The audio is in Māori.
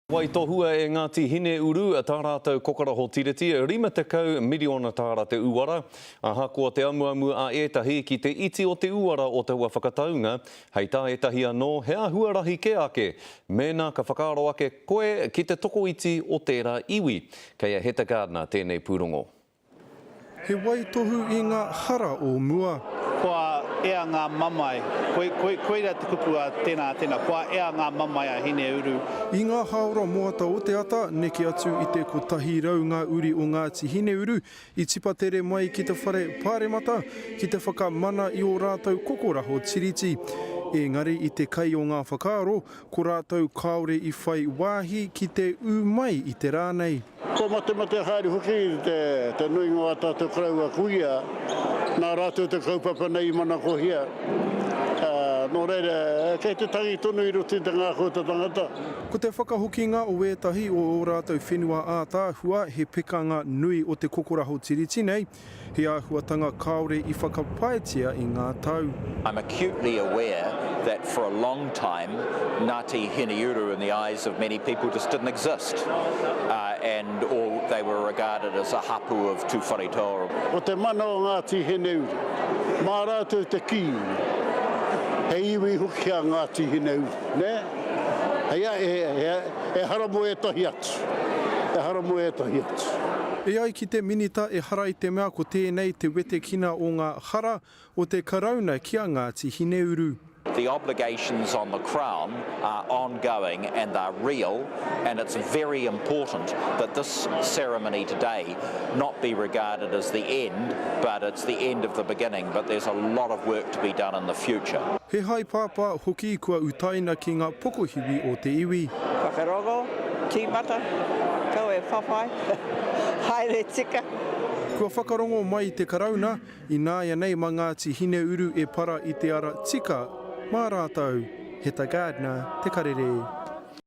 Wai tohua e Ngāti Hine Uru a tā rātou kokara ho tiriti, rima te kau miliona tāra te uara. Aha, kua te amuamu a etahi ki te iti o te uara o te hua whakataunga. Hei tā etahi anō, he ahuarahi ke ake. Mēnā ka whakaaro ake koe ki te toko iti o tērā iwi. Kei a Heta Gardner tēnei pūrongo. He wai tohu I ngā hara o mua. Kua ea ngā mamai, koira te kupu a tēnā, kua ea ngā mamai a Hine Uru. I ngā haora moata o te ata, neke atu I te kotahi rau ngā uri o Ngāti Hine Uru, I tipatere mai ki te whare pāremata, ki te whakamana I o rātou kokoraho tiriti. Engari I te kai o ngā whakaaro, ko rātou kaore I whai wāhi ki te umai I te rānei. Ko mate haere hoki te nui ngā tātou kraua kuia, nā rātou te kaupapa nei mana ko hia. Nō reira, kei te tangi tonu I roti te ngā kouta tangata. Ko te whakahokinga o ētahi o rātou whenua ātāhua, he pekanga nui o te kokoraho tiriti nei, he āhuatanga kaore I whakapaetia I ngā tau. I'm acutely aware that for a long time, Ngāti Hine Uru in the eyes of many people just didn't exist. Or they were regarded as a hapu of tūwharetoa. O te mana o Ngāti Hine Uru, mā rātou te ki, he iwi hoki a Ngāti Hine Uru, ne? E haramu e tahi atu. E haramu e tahi atu. E ai ki te minita e hara I te mea ko tēnei te wete kina o ngā hara o te karauna ki a Ngāti Hine Uru. The obligations on the Crown are ongoing and they're real, and it's very important that this ceremony today not be regarded as the end, but it's the end of the beginning, but there's a lot of work to be done in the future. He hai pāpā hoki kua utaina ki ngā pokohiwi o te iwi. Whakarongo, tīmata, kau e whawhai, haere tika. Kua whakarongo mai te karauna, I nāia nei mā Ngāti Hine Uru e para I te ara tika, mā rātou, Heta Gardner, te karere.